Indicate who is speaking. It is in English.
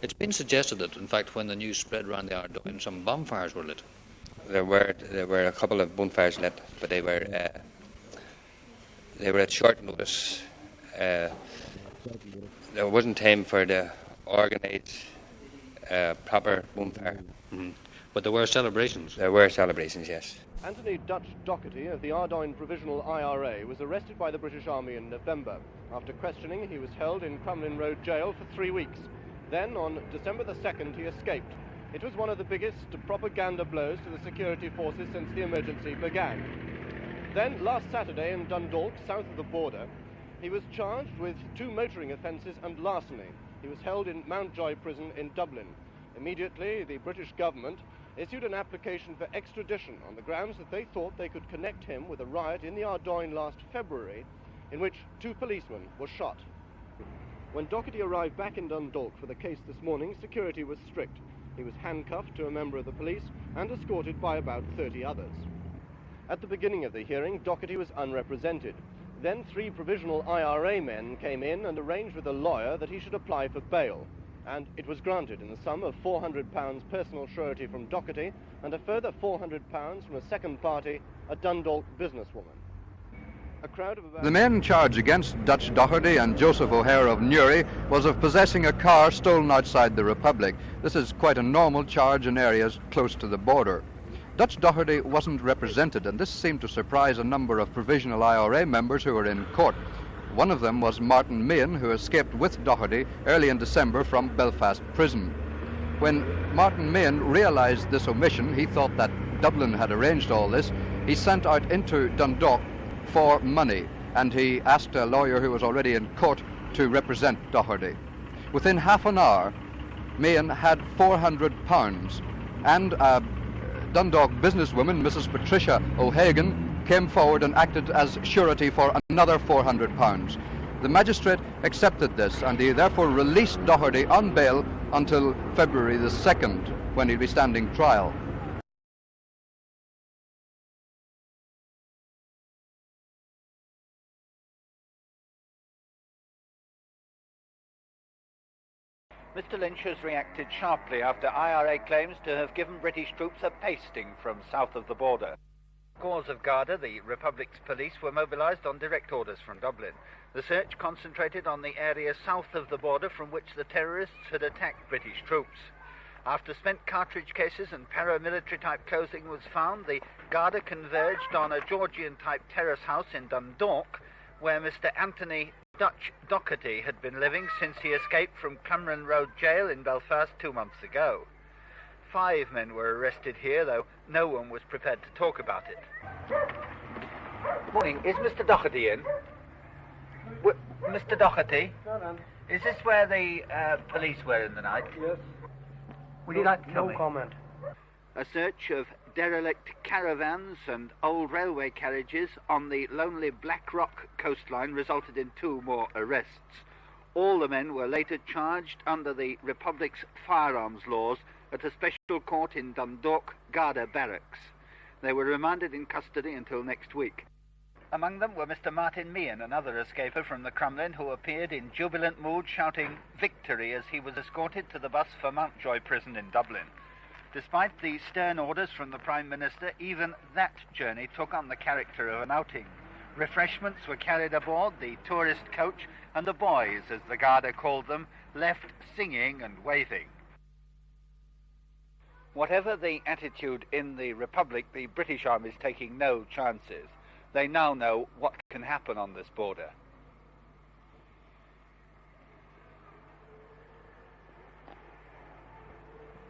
Speaker 1: It's been suggested that, in fact, when the news spread around the Ardoyne, some bonfires were lit.
Speaker 2: There were a couple of bonfires lit, but they were at short notice. There wasn't time for the organised proper bonfire.
Speaker 1: Mm-hmm. But there were celebrations.
Speaker 2: There were celebrations, yes.
Speaker 3: Anthony Dutch Doherty of the Ardoyne Provisional IRA was arrested by the British Army in November. After questioning, he was held in Crumlin Road Jail for 3 weeks. Then, on December the 2nd, he escaped. It was one of the biggest propaganda blows to the security forces since the emergency began. Then, last Saturday in Dundalk, south of the border, he was charged with 2 motoring offences and larceny. He was held in Mountjoy Prison in Dublin. Immediately, the British government issued an application for extradition on the grounds that they thought they could connect him with a riot in the Ardoyne last February, in which 2 policemen were shot. When Doherty arrived back in Dundalk for the case this morning, security was strict. He was handcuffed to a member of the police and escorted by about 30 others. At the beginning of the hearing, Doherty was unrepresented. Then 3 provisional IRA men came in and arranged with a lawyer that he should apply for bail. And it was granted in the sum of £400 personal surety from Doherty and a further £400 from a second party, a Dundalk businesswoman. A crowd of about...
Speaker 4: The main charge against Dutch Doherty and Joseph O'Hare of Newry was of possessing a car stolen outside the Republic. This is quite a normal charge in areas close to the border. Dutch Doherty wasn't represented, and this seemed to surprise a number of provisional IRA members who were in court. One of them was Martin Meehan, who escaped with Doherty early in December from Belfast prison. When Martin Meehan realised this omission, he thought that Dublin had arranged all this. He sent out into Dundalk for money, and he asked a lawyer who was already in court to represent Doherty. Within half an hour, Meehan had £400, and a Dundalk businesswoman, Mrs. Patricia O'Hagan, came forward and acted as surety for another £400. The magistrate accepted this, and he therefore released Doherty on bail until February the 2nd, when he'll be standing trial.
Speaker 5: Mr. Lynch has reacted sharply after IRA claims to have given British troops a pasting from south of the border. Corps of Garda, the Republic's police, were mobilised on direct orders from Dublin. The search concentrated on the area south of the border from which the terrorists had attacked British troops. After spent cartridge cases and paramilitary-type clothing was found, the Garda converged on a Georgian-type terrace house in Dundalk, where Mr. Anthony Dutch Doherty had been living since he escaped from Crumlin Road Jail in Belfast 2 months ago. 5 men were arrested here, though no one was prepared to talk about it. Morning. Is Mr. Doherty in? Mr. Doherty? Is this where the police were in the night?
Speaker 6: Yes.
Speaker 5: Would you like to tell me?
Speaker 6: No comment.
Speaker 5: A search of derelict caravans and old railway carriages on the lonely Black Rock coastline resulted in 2 more arrests. All the men were later charged under the Republic's firearms laws at a special court in Dundalk Garda Barracks. They were remanded in custody until next week. Among them were Mr. Martin Meehan, another escaper from the Crumlin, who appeared in jubilant mood shouting victory as he was escorted to the bus for Mountjoy Prison in Dublin. Despite the stern orders from the Prime Minister, even that journey took on the character of an outing. Refreshments were carried aboard the tourist coach, and the boys, as the Garda called them, left singing and waving. Whatever the attitude in the Republic, the British Army is taking no chances. They now know what can happen on this border.